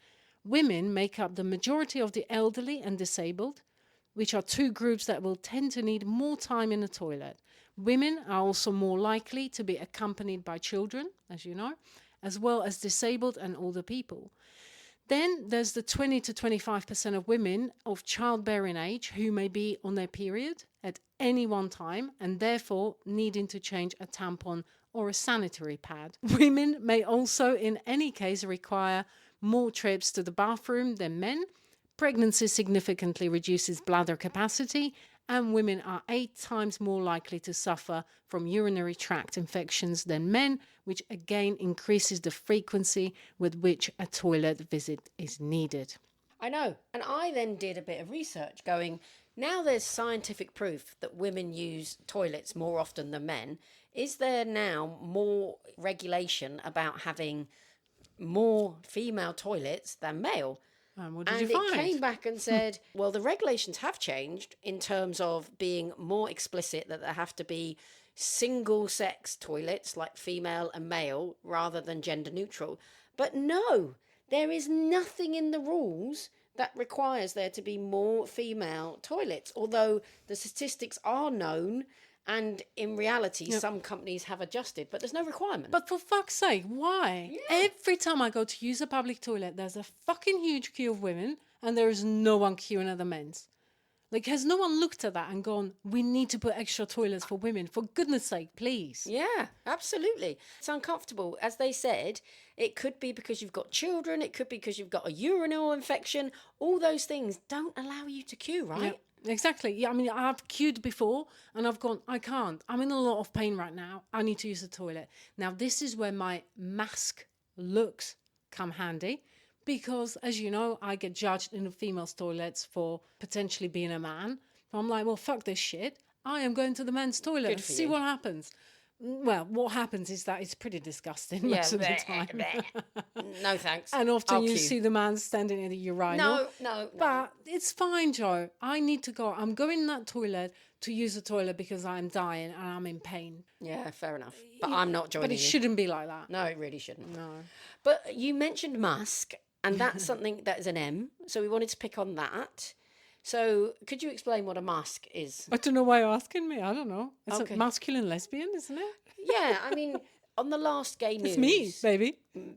Women make up the majority of the elderly and disabled, which are two groups that will tend to need more time in the toilet. Women are also more likely to be accompanied by children, as you know, as well as disabled and older people. Then there's the 20 to 25% of women of childbearing age who may be on their period at any one time and therefore needing to change a tampon or a sanitary pad. Women may also in any case require more trips to the bathroom than men. Pregnancy significantly reduces bladder capacity, and women are 8 times more likely to suffer from urinary tract infections than men, which again increases the frequency with which a toilet visit is needed. I know. And I then did a bit of research going, now there's scientific proof that women use toilets more often than men. Is there now more regulation about having more female toilets than male? What did And you find? it came back and said, well, the regulations have changed in terms of being more explicit that there have to be single-sex toilets, like female and male, rather than gender neutral. But no, there is nothing in the rules that requires there to be more female toilets, although the statistics are known. And in reality, some companies have adjusted, but there's no requirement. But for fuck's sake, why? Yeah. Every time I go to use a public toilet, there's a fucking huge queue of women and there is no one queuing at the men's. Like, has no one looked at that and gone, we need to put extra toilets for women? For goodness sake, please. Yeah, absolutely. It's uncomfortable. As they said, it could be because you've got children. It could be because you've got a urinary infection. All those things don't allow you to queue, right? Yeah. Exactly. Yeah, I mean, I've queued before and I've gone, I can't. I'm in a lot of pain right now. I need to use the toilet. Now, this is where my mask looks come handy because, as you know, I get judged in the females' toilets for potentially being a man. So I'm like, well, fuck this shit. I am going to the men's toilet Good and for see you. what happens. Well, what happens is that it's pretty disgusting Yeah. most of the bleh, time. bleh. No thanks. And often I'll you queue. see the man standing in the urinal. No. But it's fine, Joe. I need to go. I'm going in that toilet to use the toilet because I'm dying and I'm in pain. Yeah, fair enough. But I'm not joining But it you. shouldn't be like that. No, it really shouldn't. No. But you mentioned mask, and that's something that is an M. So we wanted to pick on that. So could you explain what a mask is? I don't know why you're asking me. I don't know. It's Okay. a masculine lesbian, isn't it? Yeah, I mean, on the last gay news... It's me, baby.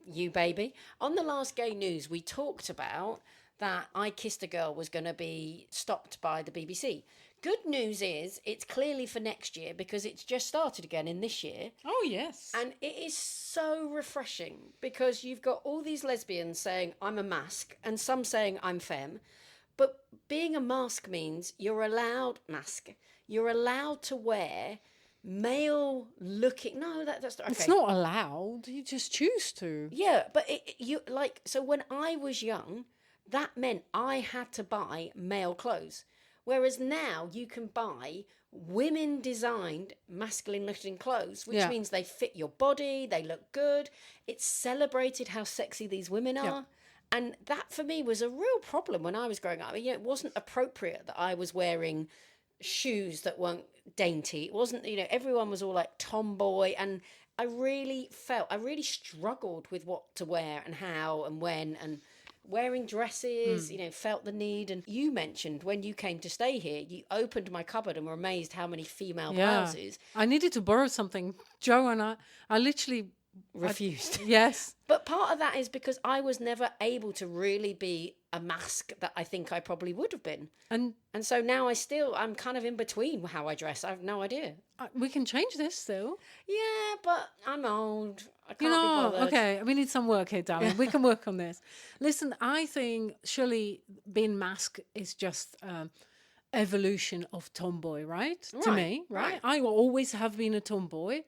You baby. On the last gay news, we talked about that I Kissed a Girl was going to be stopped by the BBC. Good news is it's clearly for next year because it's just started again in this year. Oh, yes. And it is so refreshing because you've got all these lesbians saying, I'm a mask, and some saying, I'm femme. But being a mask means you're allowed to wear male looking. No, that's not okay. It's not allowed. You just choose to. Yeah, but so when I was young, that meant I had to buy male clothes. Whereas now you can buy women designed masculine looking clothes, which means they fit your body, they look good. It's celebrated how sexy these women are. Yeah. And that for me was a real problem when I was growing up. It wasn't appropriate that I was wearing shoes that weren't dainty. It wasn't, everyone was all like tomboy. And I really struggled with what to wear and how and when, and wearing dresses, felt the need. And you mentioned when you came to stay here, you opened my cupboard and were amazed how many female blouses. I needed to borrow something. Joe and I literally... Refused. Yes. But part of that is because I was never able to really be a mask that I think I probably would have been. And so now I'm kind of in between how I dress. I have no idea. We can change this still. Yeah, but I'm old. I can't be bothered. Okay, we need some work here, darling. We can work on this. Listen, I think surely being masked is just evolution of tomboy, right? To me, right? I always have been a tomboy.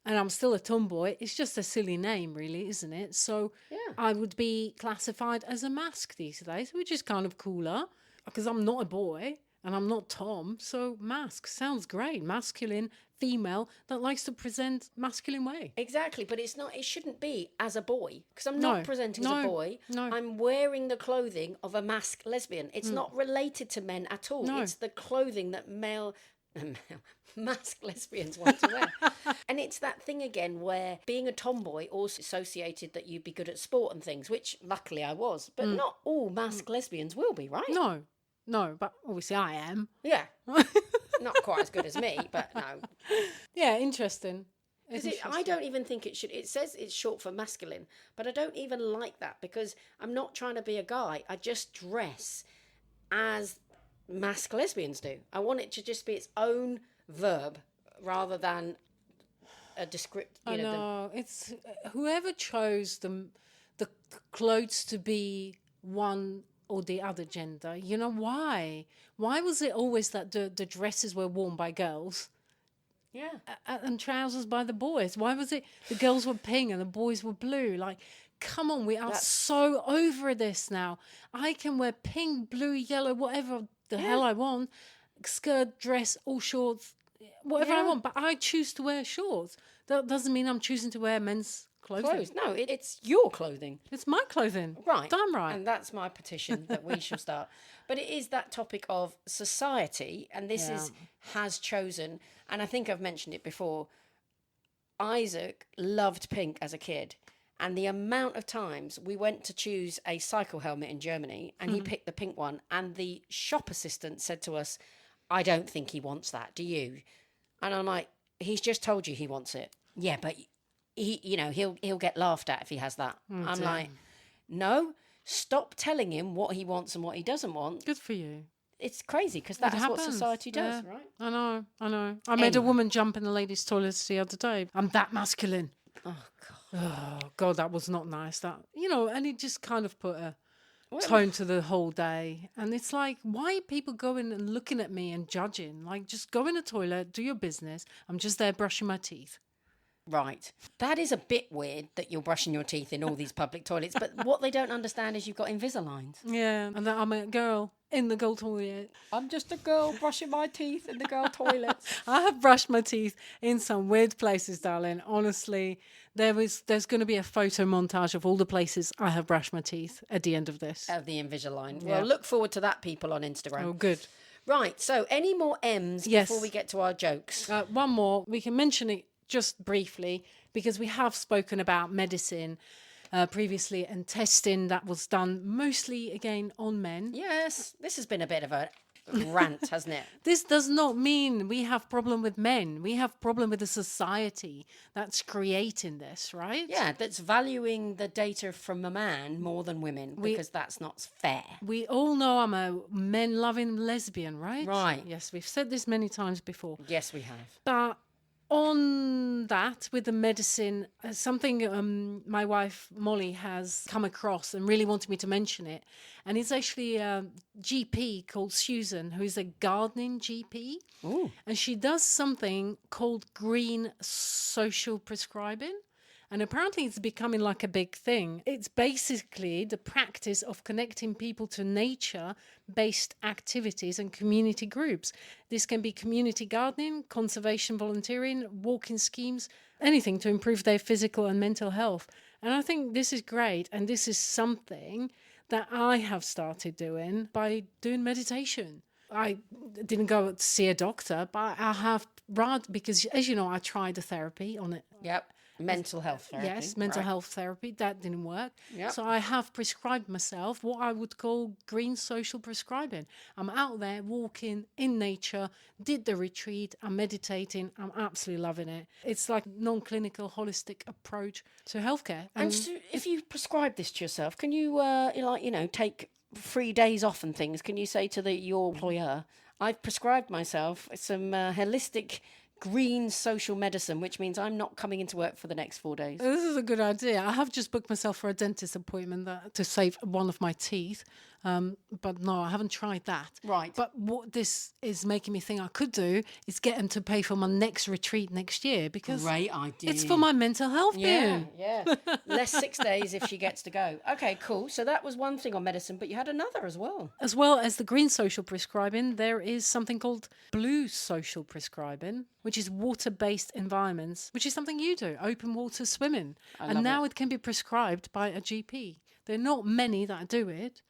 And I'm still a tomboy. It's just a silly name, really, isn't it? So I would be classified as a mask these days, which is kind of cooler because I'm not a boy and I'm not Tom. So mask sounds great. Masculine, female that likes to present masculine way. Exactly, but it shouldn't be as a boy because I'm not presenting as a boy. No. I'm wearing the clothing of a mask lesbian. It's not related to men at all. No. It's the clothing that mask lesbians want to wear. And it's that thing again where being a tomboy also associated that you'd be good at sport and things, which luckily I was. But not all mask lesbians will be, right? No, but obviously I am. Yeah. Not quite as good as me, but no. Yeah, interesting. I don't even think it should. It says it's short for masculine, but I don't even like that because I'm not trying to be a guy. I just dress as mask lesbians do. I want it to just be its own verb rather than a descriptive. I know. It's whoever chose the clothes to be one or the other gender. Why? Why was it always that the dresses were worn by girls? Yeah. And trousers by the boys? Why was it the girls were pink and the boys were blue? Like, come on, we are so over this now. I can wear pink, blue, yellow, whatever the hell I want. Skirt, dress, all shorts, whatever I want. But I choose to wear shorts. That doesn't mean I'm choosing to wear men's clothing. No, it's your clothing. It's my clothing. Right. Damn right. And that's my petition that we shall start. But it is that topic of society, and this has chosen, and I think I've mentioned it before, Isaac loved pink as a kid. And the amount of times we went to choose a cycle helmet in Germany and he picked the pink one and the shop assistant said to us, I don't think he wants that, do you? And I'm like, he's just told you he wants it. Yeah, but he'll get laughed at if he has that. I'm like, no, stop telling him what he wants and what he doesn't want. Good for you. It's crazy because that's what society does, right? I know. I made a woman jump in the ladies' toilets the other day. I'm that masculine. Oh, God. Oh, God, that was not nice. That, and it just kind of put a tone to the whole day. And it's like, why are people going and looking at me and judging? Like, just go in the toilet, do your business. I'm just there brushing my teeth. Right. That is a bit weird that you're brushing your teeth in all these public toilets. But what they don't understand is you've got Invisaligns. Yeah, and that I'm a girl in the girl toilet. I'm just a girl brushing my teeth in the girl toilets. I have brushed my teeth in some weird places, darling. Honestly, there's going to be a photo montage of all the places I have brushed my teeth at the end of this. Of the Invisalign. Yeah. Well, look forward to that, people on Instagram. Oh, good. Right. So, any more M's Yes. before we get to our jokes? One more. We can mention it just briefly because we have spoken about medicine previously and testing that was done mostly, again, on men. Yes. This has been a bit of a rant, hasn't it? This does not mean we have problem with men. We have problem with the society that's creating this, right? Yeah, that's valuing the data from a man more than women because that's not fair. We all know I'm a men-loving lesbian, right? Right. Yes, we've said this many times before. Yes, we have. But on that, with the medicine, something my wife Molly has come across and really wanted me to mention it. And it's actually a GP called Susan, who's a gardening GP. Ooh. And she does something called green social prescribing. And apparently it's becoming like a big thing. It's basically the practice of connecting people to nature-based activities and community groups. This can be community gardening, conservation volunteering, walking schemes, anything to improve their physical and mental health. And I think this is great. And this is something that I have started doing by doing meditation. I didn't go to see a doctor, but I have because, as you know, I tried the therapy on it. Yep. Mental health therapy. Yes, mental health therapy. That didn't work. Yep. So I have prescribed myself what I would call green social prescribing. I'm out there walking in nature, did the retreat, I'm meditating, I'm absolutely loving it. It's like non-clinical, holistic approach to healthcare. And so if you prescribe this to yourself, can you, take 3 days off and things? Can you say to your employer, I've prescribed myself some holistic green social medicine, which means I'm not coming into work for the next 4 days? This is a good idea. I have just booked myself for a dentist appointment to save one of my teeth. But no, I haven't tried that. Right. But what this is making me think I could do is get him to pay for my next retreat next year because Great idea. it's for my mental health. Yeah. Less 6 days if she gets to go. Okay, cool. So that was one thing on medicine, but you had another as well. As well as the green social prescribing, there is something called blue social prescribing, which is water-based environments, which is something you do, open water swimming. And now it can be prescribed by a GP. There are not many that do it.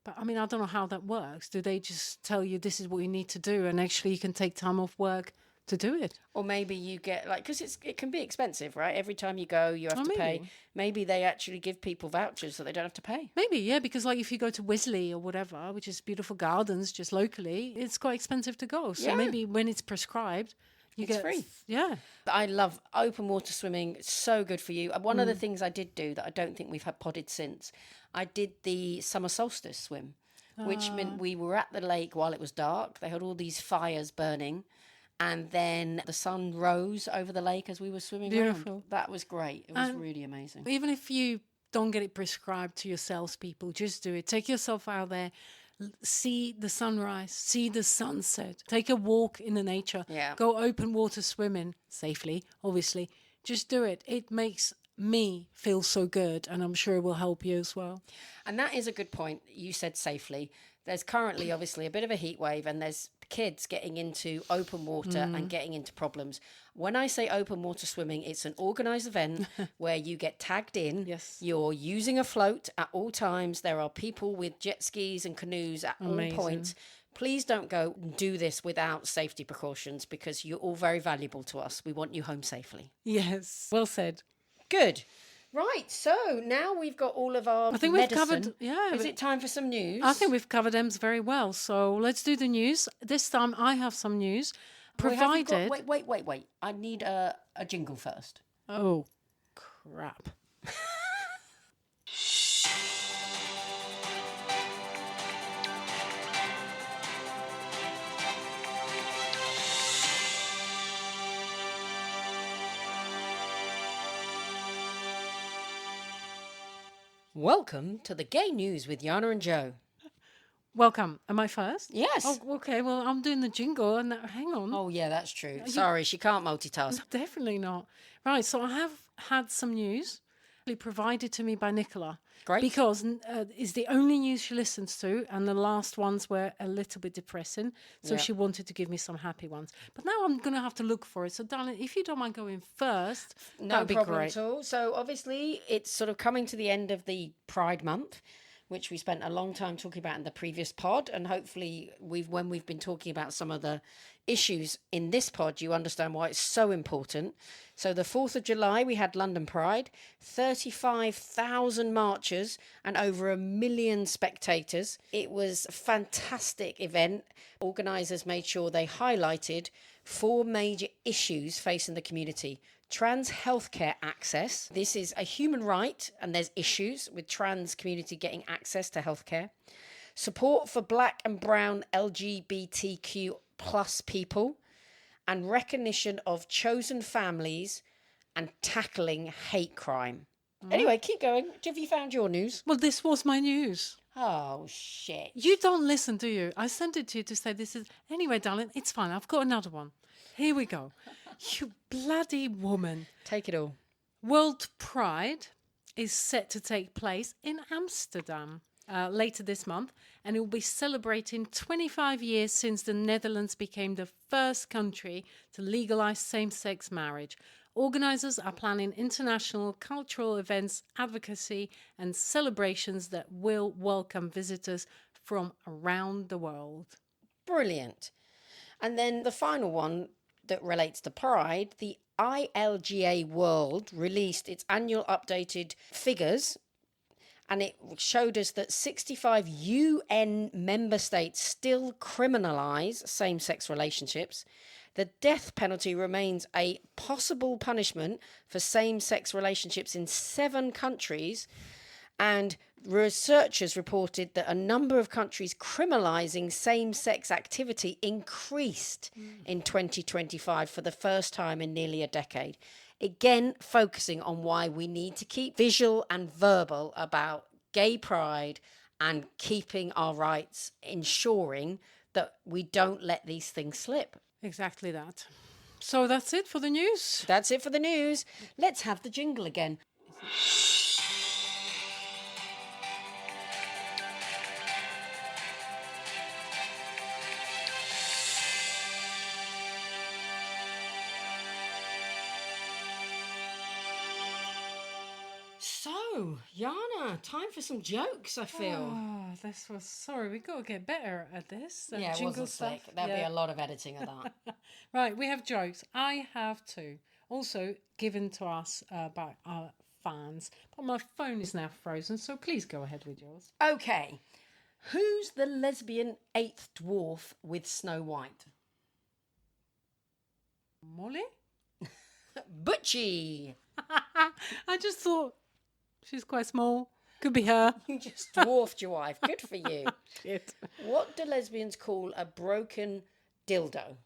But I mean, I don't know how that works. Do they just tell you this is what you need to do and actually you can take time off work to do it? Or maybe you get because it can be expensive, right? Every time you go, you have to pay. Maybe they actually give people vouchers so they don't have to pay. Maybe, yeah, because like if you go to Wisley or whatever, which is beautiful gardens just locally, it's quite expensive to go. So maybe when it's prescribed, it's free. Yeah. I love open water swimming. It's so good for you. One of the things I did do that I don't think we've had podded since, I did the summer solstice swim, which meant we were at the lake while it was dark. They had all these fires burning. And then the sun rose over the lake as we were swimming Beautiful. around. That was great. It was really amazing. Even if you don't get it prescribed to your salespeople, just do it. Take yourself out there. See the sunrise, see the sunset, take a walk in the nature, go open water swimming safely, obviously. Just do it. It makes me feel so good, and I'm sure it will help you as well. And that is a good point. You said safely. There's currently obviously a bit of a heat wave and there's kids getting into open water and getting into problems. When I say open water swimming, it's an organised event where you get tagged in. Yes. You're using a float at all times. There are people with jet skis and canoes at all points. Please don't go and do this without safety precautions because you're all very valuable to us. We want you home safely. Yes. Well said. Good. Right, so now we've got all of our I think medicine. we've covered, Is it time for some news? I think we've covered M's very well. So let's do the news. This time I have some news. Provided... Wait. I need a jingle first. Oh, crap. Welcome to the Gay News with Jana and Jo. Welcome. Am I first? Yes. Oh, okay. Well, I'm doing the jingle and hang on. Oh, yeah, that's true. Sorry, she can't multitask. Definitely not. Right. So I have had some news provided to me by Nicola. Great. Because it's the only news she listens to, and the last ones were a little bit depressing. So she wanted to give me some happy ones. But now I'm going to have to look for it. So, darling, if you don't mind going first, No that'd be problem great. at all. So obviously it's sort of coming to the end of the Pride Month, which we spent a long time talking about in the previous pod, and hopefully when we've been talking about some of the issues in this pod, you understand why it's so important. So the 4th of July, we had London Pride, 35,000 marchers and over 1 million spectators. It was a fantastic event. Organisers made sure they highlighted 4 major issues facing the community. Trans healthcare access. This is a human right, and there's issues with trans community getting access to healthcare. Support for black and brown LGBTQ plus people, and recognition of chosen families and tackling hate crime. Anyway, keep going. Have you found your news? Well, this was my news. Oh, shit. You don't listen, do you? I sent it to you to say this is... Anyway, darling, it's fine. I've got another one. Here we go. You bloody woman. Take it all. World Pride is set to take place in Amsterdam later this month, and it will be celebrating 25 years since the Netherlands became the first country to legalize same-sex marriage. Organisers are planning international cultural events, advocacy and celebrations that will welcome visitors from around the world. Brilliant. And then the final one that relates to Pride, the ILGA World released its annual updated figures, and it showed us that 65 UN member states still criminalise same-sex relationships. The death penalty remains a possible punishment for same-sex relationships in 7 countries, and researchers reported that a number of countries criminalising same-sex activity increased in 2025 for the first time in nearly a decade. Again, focusing on why we need to keep visual and verbal about gay pride and keeping our rights, ensuring that we don't let these things slip. Exactly that. So that's it for the news. That's it for the news. Let's have the jingle again. So, Jana, time for some jokes, I feel. Oh, this was... Sorry, we got to get better at this. Yeah, it jingle wasn't stuff. slick. There'll be a lot of editing of that. Right, we have jokes. I have 2. Also given to us by our fans. But my phone is now frozen, so please go ahead with yours. Okay. Who's the lesbian 8th dwarf with Snow White? Molly? Butchie. I just thought she's quite small. Could be her. You just dwarfed your wife. Good for you. Shit. What do lesbians call a broken dildo?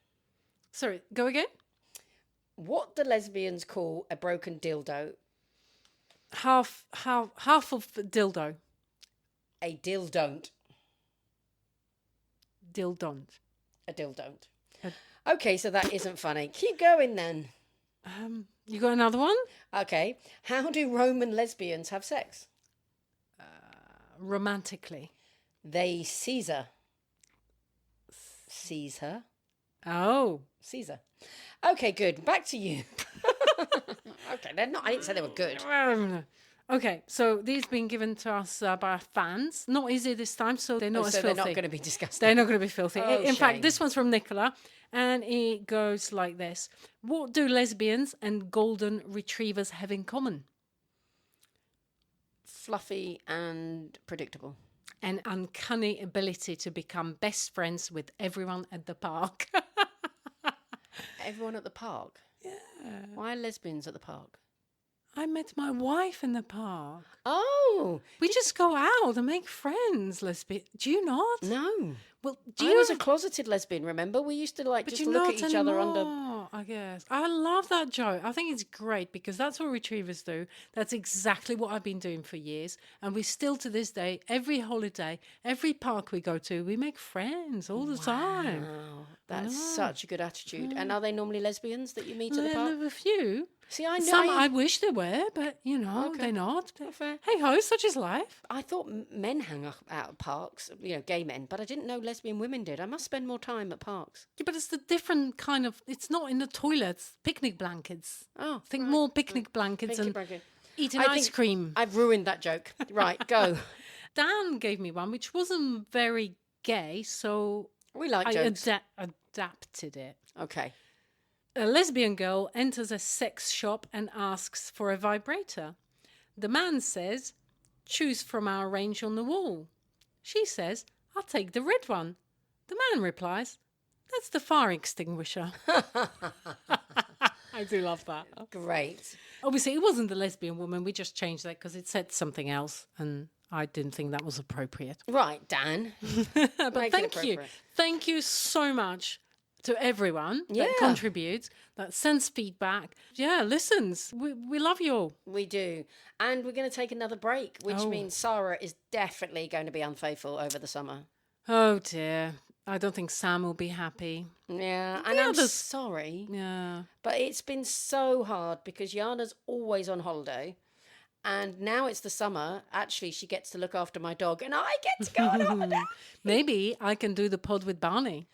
Sorry, go again? What do lesbians call a broken dildo? Half of dildo. A dildon't. Dildont. A dildon't. Okay, so that isn't funny. Keep going then. You got another one? Okay. How do Roman lesbians have sex? Romantically. They Caesar. Caesar. Oh. Caesar. Okay, good. Back to you. Okay, they're not. I didn't say they were good. Okay, so these been given to us by our fans. Not easy this time, so they're not as So filthy. they're not going to be disgusting. They're not going to be filthy. Oh, In fact, shame. this one's from Nicola, and it goes like this. What do lesbians and golden retrievers have in common? Fluffy and predictable. An uncanny ability to become best friends with everyone at the park. Everyone at the park? Yeah. Why are lesbians at the park? I met my wife in the park. Oh, We just go out and make friends, lesbian. Do you not? no. Well, do I you? was a closeted lesbian, remember? We used to but just you're look not at each other under... anymore. Oh, I guess. I love that joke. I think it's great because that's what retrievers do. That's exactly what I've been doing for years. And we still, to this day, every holiday, every park we go to, we make friends all the time. Wow, that's such a good attitude. And are they normally lesbians that you meet at the I park? love a few. See, I know. Some I wish they were, but they're not. fair. Hey ho, such is life. I thought men hang out at parks, gay men, but I didn't know lesbian women did. I must spend more time at parks. Yeah, but it's the different kind of. It's not in the toilets. Picnic blankets. Oh, I think more picnic blankets and eating ice cream. I've ruined that joke. Right, go. Dan gave me one, which wasn't very gay, so We like I jokes. adapted it. Okay. A lesbian girl enters a sex shop and asks for a vibrator. The man says, "Choose from our range on the wall." She says, "I'll take the red one." The man replies, "That's the fire extinguisher." I do love that. Great. Obviously, it wasn't the lesbian woman. We just changed that because it said something else and I didn't think that was appropriate. Right, Dan. But Make it thank you. appropriate. Thank you so much to everyone that Yeah. contributes, that sends feedback. Yeah, listens. We love you all. We do. And we're going to take another break, which Oh. means Sarah is definitely going to be unfaithful over the summer. Oh dear. I don't think Sam will be happy. Yeah, The and I'm others- sorry, Yeah. but it's been so hard because Jana's always on holiday. And now it's the summer. Actually, she gets to look after my dog, and I get to go on holiday. Maybe I can do the pod with Barney.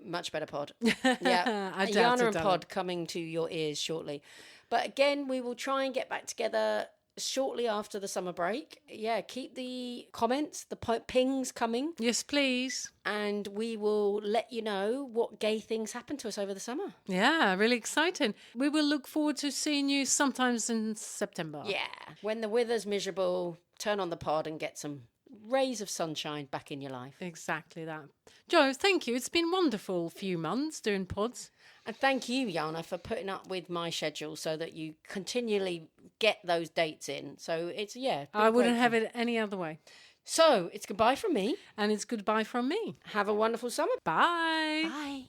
Much better pod. Yeah. I doubt Jana it, and darling. pod coming to your ears shortly. But again, we will try and get back together shortly after the summer break. Yeah, keep the comments, the pings coming, Yes, please. and we will let you know what gay things happen to us over the summer. Yeah, really exciting. We will look forward to seeing you sometimes in September. Yeah. When the weather's miserable, turn on the pod and get some rays of sunshine back in your life. Exactly that. Jo, thank you. It's been wonderful few months doing pods. And thank you, Jana, for putting up with my schedule so that you continually get those dates in. So it's, been I wouldn't great have fun. it any other way. So it's goodbye from me. And it's goodbye from me. Have a wonderful summer. Bye. Bye.